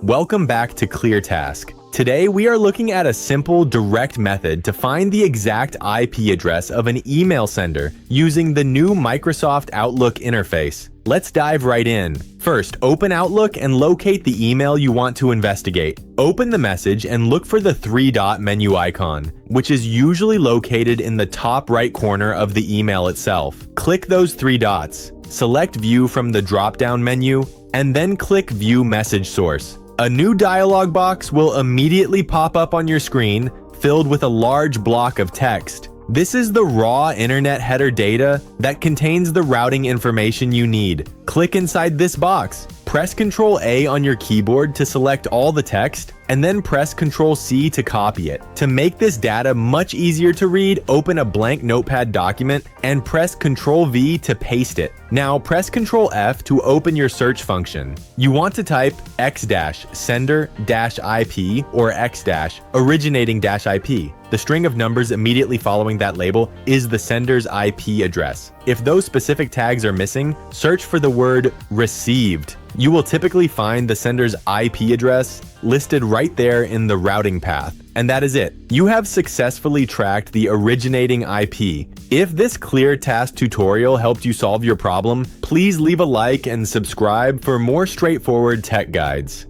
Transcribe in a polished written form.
Welcome back to ClearTask. Today we are looking at a simple, direct method to find the exact IP address of an email sender using the new Microsoft Outlook interface. Let's dive right in. First, open Outlook and locate the email you want to investigate. Open the message and look for the three-dot menu icon, which is usually located in the top right corner of the email itself. Click those three dots. Select View from the drop-down menu, and then click View Message Source. A new dialog box will immediately pop up on your screen, filled with a large block of text. This is the raw internet header data that contains the routing information you need. Click inside this box. Press Ctrl-A on your keyboard to select all the text, and then press Ctrl-C to copy it. To make this data much easier to read, open a blank notepad document and press Ctrl-V to paste it. Now press Ctrl-F to open your search function. You want to type X-sender-IP or X-originating-IP. The string of numbers immediately following that label is the sender's IP address. If those specific tags are missing, search for the word received. You will typically find the sender's IP address listed right there in the routing path. And that is it. You have successfully tracked the originating IP. If this ClearTask tutorial helped you solve your problem, please leave a like and subscribe for more straightforward tech guides.